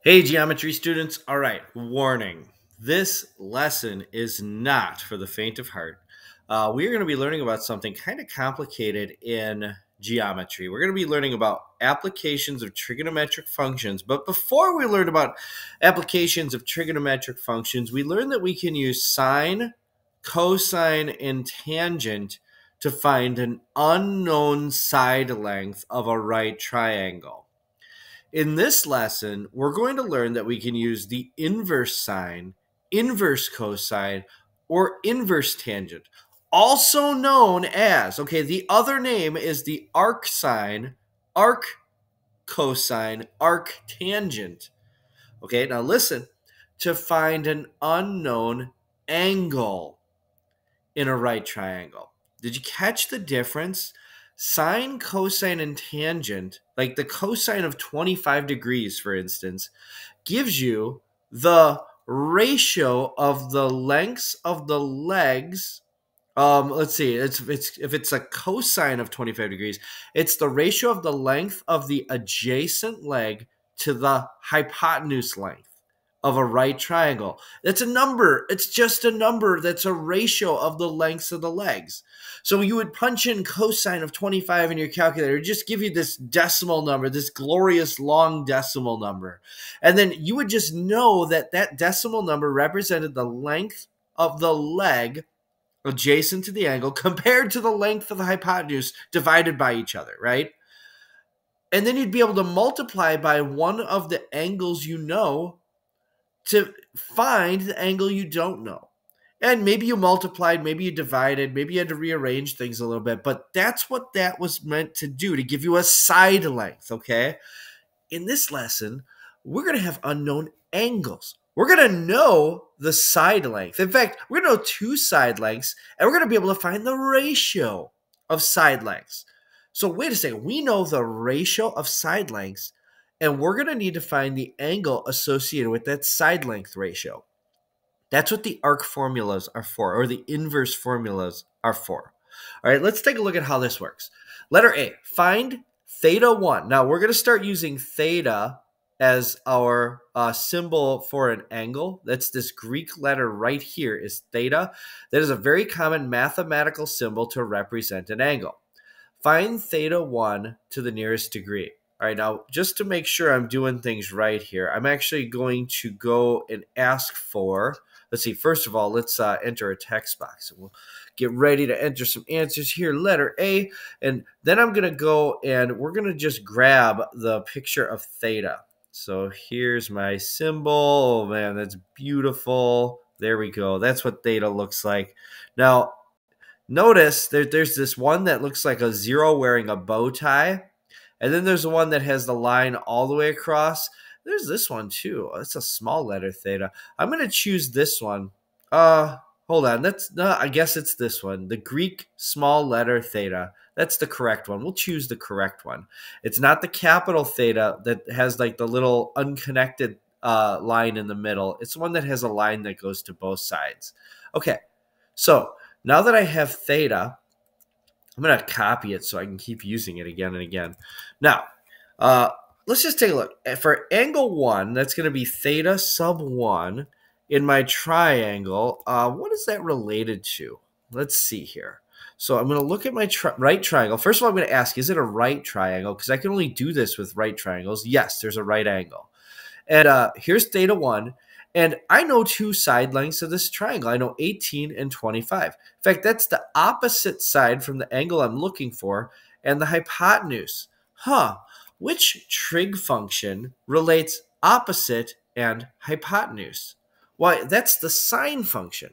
Hey, geometry students. All right, warning. This lesson is not for the faint of heart. We are going to be learning about something kind of complicated in geometry. We're going to be learning about applications of trigonometric functions. But before we learn about applications of trigonometric functions, we learned that we can use sine, cosine, and tangent to find an unknown side length of a right triangle. In this lesson, we're going to learn that we can use the inverse sine, inverse cosine, or inverse tangent, also known as, okay, the other name is the arc sine, arc cosine, arc tangent. Okay, now listen, to find an unknown angle in a right triangle. Did you catch the difference? Sine, cosine, and tangent, like the cosine of 25 degrees, for instance, gives you the ratio of the lengths of the legs. Let's see, if it's a cosine of 25 degrees, it's the ratio of the length of the adjacent leg to the hypotenuse length of a right triangle. That's a number. It's just a number. That's a ratio of the lengths of the legs. So you would punch in cosine of 25 in your calculator, just give you this decimal number, this glorious long decimal number. And then you would just know that that decimal number represented the length of the leg adjacent to the angle compared to the length of the hypotenuse divided by each other, right? And then you'd be able to multiply by one of the angles you know to find the angle you don't know. And maybe you multiplied, maybe you divided, maybe you had to rearrange things a little bit, but that's what that was meant to do, to give you a side length, okay? In this lesson, we're going to have unknown angles. We're going to know the side length. In fact, we're going to know two side lengths, and we're going to be able to find the ratio of side lengths. So wait a second. We know the ratio of side lengths, and we're going to need to find the angle associated with that side length ratio. That's what the arc formulas are for, or the inverse formulas are for. All right, let's take a look at how this works. Letter A, find theta 1. Now, we're going to start using theta as our symbol for an angle. That's this Greek letter right here is theta. That is a very common mathematical symbol to represent an angle. Find theta 1 to the nearest degree. All right, now, just to make sure I'm doing things right here, I'm actually going to go and ask for, let's see, first of all, let's enter a text box. We'll get ready to enter some answers here, letter A, and then I'm going to go and we're going to just grab the picture of theta. So here's my symbol. Oh, man, that's beautiful. There we go. That's what theta looks like. Now, notice there's this one that looks like a zero wearing a bow tie. And then there's the one that has the line all the way across. There's this one too. That's a small letter theta. I'm going to choose this one. Hold on. I guess it's this one. The Greek small letter theta. That's the correct one. We'll choose the correct one. It's not the capital theta that has like the little unconnected line in the middle. It's the one that has a line that goes to both sides. Okay. So now that I have theta, I'm going to copy it so I can keep using it again and again. Now, let's just take a look. For angle 1, that's going to be theta sub 1 in my triangle. What is that related to? Let's see here. So I'm going to look at my right triangle. First of all, I'm going to ask, is it a right triangle? Because I can only do this with right triangles. Yes, there's a right angle. And here's theta 1. And I know two side lengths of this triangle. I know 18 and 25. In fact, that's the opposite side from the angle I'm looking for and the hypotenuse. Which trig function relates opposite and hypotenuse? Why, that's the sine function.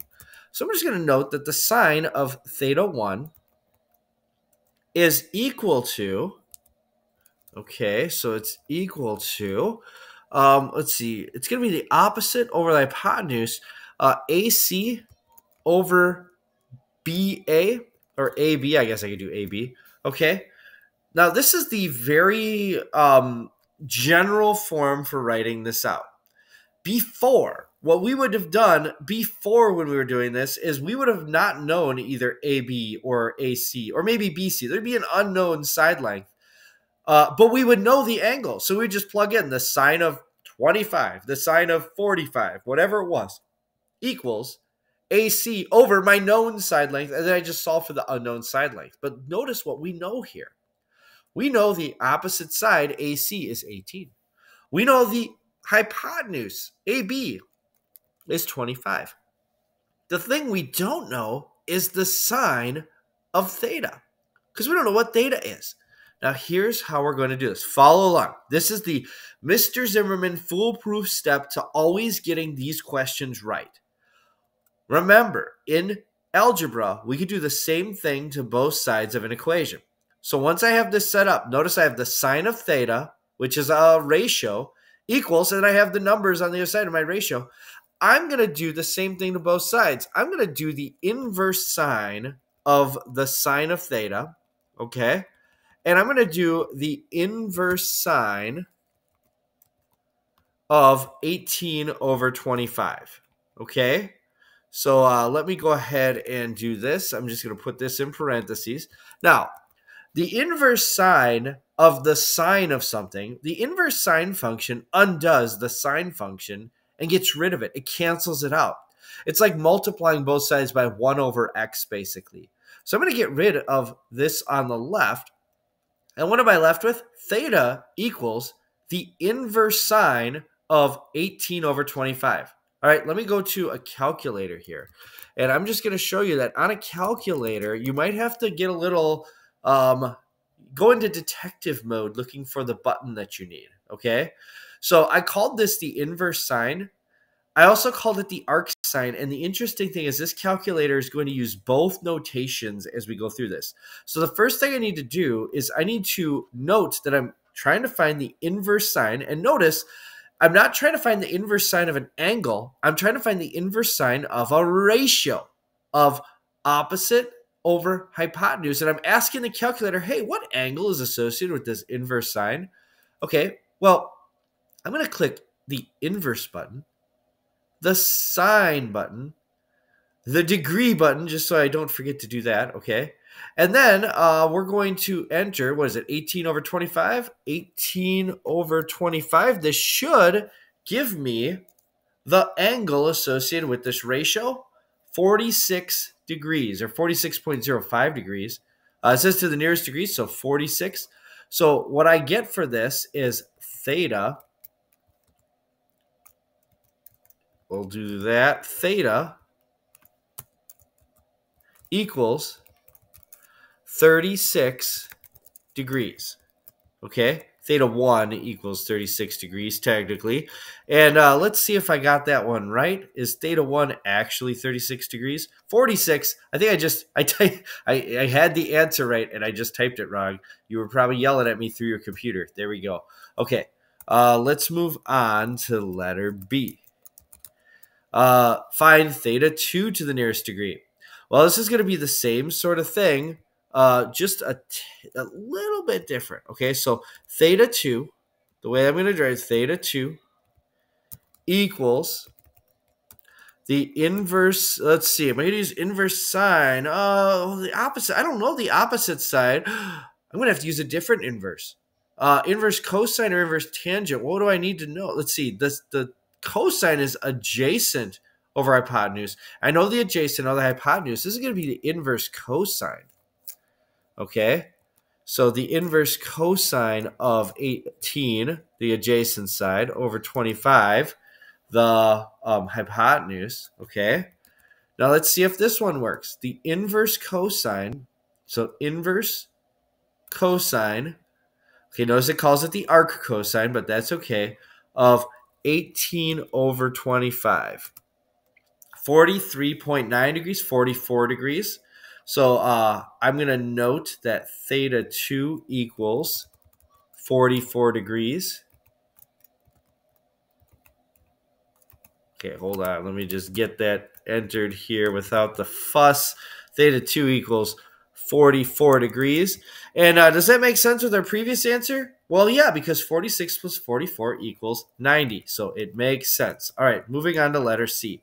So I'm just going to note that the sine of theta 1 is equal to, okay, so it's equal to, let's see, it's going to be the opposite over the hypotenuse, AC over BA, or AB, I guess I could do AB, okay? Now, this is the very general form for writing this out. Before, what we would have done before when we were doing this is we would have not known either AB or AC, or maybe BC. There'd be an unknown side length. But we would know the angle. So we would just plug in the sine of 25, the sine of 45, whatever it was, equals AC over my known side length, and then I just solve for the unknown side length. But notice what we know here. We know the opposite side, AC, is 18. We know the hypotenuse, AB, is 25. The thing we don't know is the sine of theta, because we don't know what theta is. Now, here's how we're going to do this. Follow along. This is the Mr. Zimmerman foolproof step to always getting these questions right. Remember, in algebra, we could do the same thing to both sides of an equation. So once I have this set up, notice I have the sine of theta, which is a ratio, equals, and I have the numbers on the other side of my ratio. I'm going to do the same thing to both sides. I'm going to do the inverse sine of the sine of theta, okay? And I'm going to do the inverse sine of 18 over 25, okay? So let me go ahead and do this. I'm just going to put this in parentheses. Now, the inverse sine of the sine of something, the inverse sine function undoes the sine function and gets rid of it. It cancels it out. It's like multiplying both sides by 1 over x, basically. So I'm going to get rid of this on the left. And what am I left with? Theta equals the inverse sine of 18 over 25. All right, let me go to a calculator here. And I'm just going to show you that on a calculator, you might have to get a little, go into detective mode looking for the button that you need, okay? So I called this the inverse sine. I also called it the arc sine. And the interesting thing is this calculator is going to use both notations as we go through this. So the first thing I need to do is I need to note that I'm trying to find the inverse sine. And notice, I'm not trying to find the inverse sine of an angle. I'm trying to find the inverse sine of a ratio of opposite over hypotenuse. And I'm asking the calculator, hey, what angle is associated with this inverse sine? Okay, well, I'm going to click the inverse button, the sine button, the degree button, just so I don't forget to do that, okay? And then we're going to enter, what is it, 18 over 25? 18 over 25. This should give me the angle associated with this ratio, 46 degrees, or 46.05 degrees. It says to the nearest degree, so 46. So what I get for this is theta. We'll do that. Theta equals 36 degrees. Okay? Theta 1 equals 36 degrees, technically. And let's see if I got that one right. Is theta 1 actually 36 degrees? 46. I think I had the answer right, and I just typed it wrong. You were probably yelling at me through your computer. There we go. Okay. Let's move on to letter B. Find theta 2 to the nearest degree. Well, this is going to be the same sort of thing, just a little bit different. Okay, so theta 2, the way I'm going to draw theta 2 equals the inverse. Let's see, I'm going to use inverse sine. Oh, the opposite. I don't know the opposite side. I'm going to have to use a different inverse. Inverse cosine or inverse tangent. What do I need to know? Let's see. The cosine is adjacent over hypotenuse. I know the adjacent of the hypotenuse. This is going to be the inverse cosine. Okay? So the inverse cosine of 18, the adjacent side, over 25, the hypotenuse. Okay? Now let's see if this one works. The inverse cosine, so inverse cosine, okay, notice it calls it the arc cosine, but that's okay, of 18 over 25. 43.9 degrees, 44 degrees. So I'm going to note that theta 2 equals 44 degrees. Okay, hold on. Let me just get that entered here without the fuss. Theta 2 equals 44 degrees. And does that make sense with our previous answer? Well, yeah, because 46 plus 44 equals 90. So it makes sense. All right, moving on to letter C.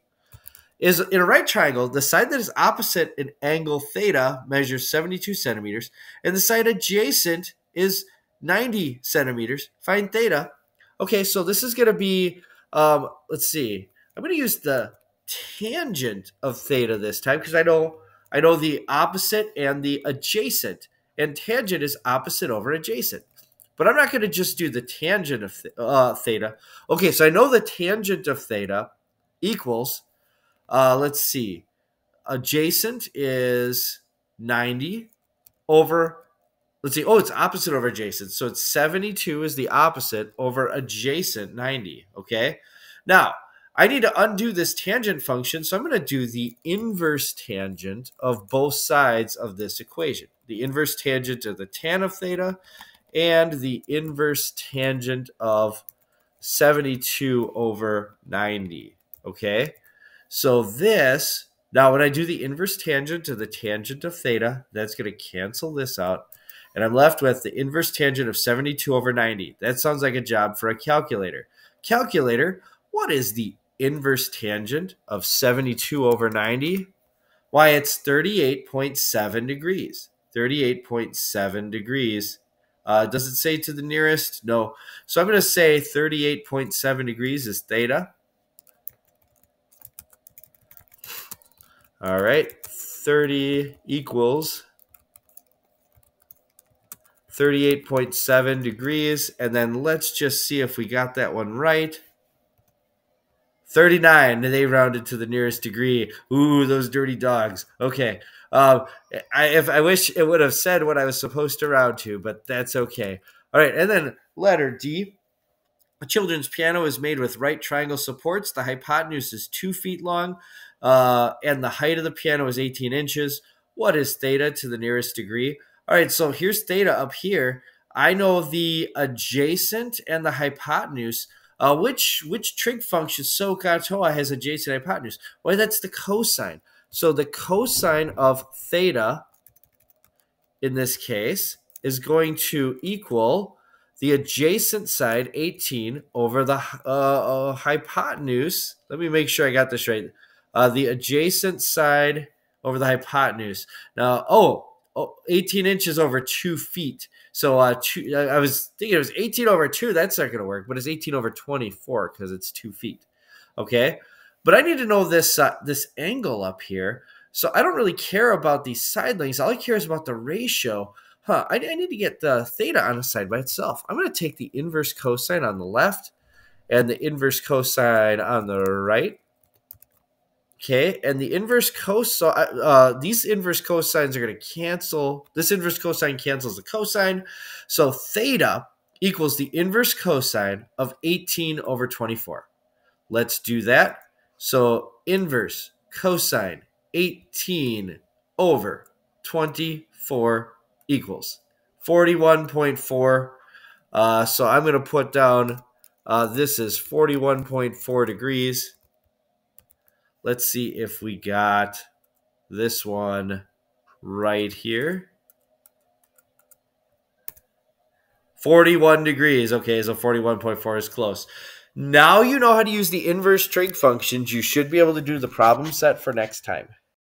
Is in a right triangle, the side that is opposite an angle theta measures 72 centimeters, and the side adjacent is 90 centimeters. Find theta. Okay, so this is going to be, let's see. I'm going to use the tangent of theta this time because I know the opposite and the adjacent, and tangent is opposite over adjacent. But I'm not going to just do the tangent of theta. Okay, so I know the tangent of theta equals, let's see, adjacent is 90 over, let's see, oh, it's opposite over adjacent. So it's 72 is the opposite over adjacent 90, okay? Now, I need to undo this tangent function, so I'm going to do the inverse tangent of both sides of this equation. The inverse tangent of the tan of theta and the inverse tangent of 72 over 90, okay? So this, now when I do the inverse tangent of the tangent of theta, that's going to cancel this out. And I'm left with the inverse tangent of 72 over 90. That sounds like a job for a calculator. Calculator, what is the inverse tangent of 72 over 90? Why, it's 38.7 degrees. 38.7 degrees. Does it say to the nearest? No. So I'm going to say 38.7 degrees is theta. All right. 30 equals 38.7 degrees. And then let's just see if we got that one right. 39. They rounded to the nearest degree. Ooh, those dirty dogs. Okay. I wish it would have said what I was supposed to round to, but that's okay. All right. And then letter D. A children's piano is made with right triangle supports. The hypotenuse is 2 feet long, and the height of the piano is 18 inches. What is theta to the nearest degree? All right, so here's theta up here. I know the adjacent and the hypotenuse. Which trig function SOHCAHTOA has adjacent hypotenuse? Well, that's the cosine. So the cosine of theta in this case is going to equal the adjacent side, 18, over the hypotenuse. Let me make sure I got this right. The adjacent side over the hypotenuse. Now, 18 inches over 2 feet. So I was thinking it was 18 over 2. That's not going to work, but it's 18 over 24 because it's 2 feet. Okay? But I need to know this angle up here. So I don't really care about these side lengths. All I care is about the ratio. I need to get the theta on a side by itself. I'm going to take the inverse cosine on the left and the inverse cosine on the right. Okay, and the inverse cosine, these inverse cosines are going to cancel. This inverse cosine cancels the cosine. So theta equals the inverse cosine of 18 over 24. Let's do that. So inverse cosine 18 over 24 equals 41.4. So I'm going to put down, this is 41.4 degrees. Let's see if we got this one right here. 41 degrees. Okay, so 41.4 is close. Now you know how to use the inverse trig functions. You should be able to do the problem set for next time.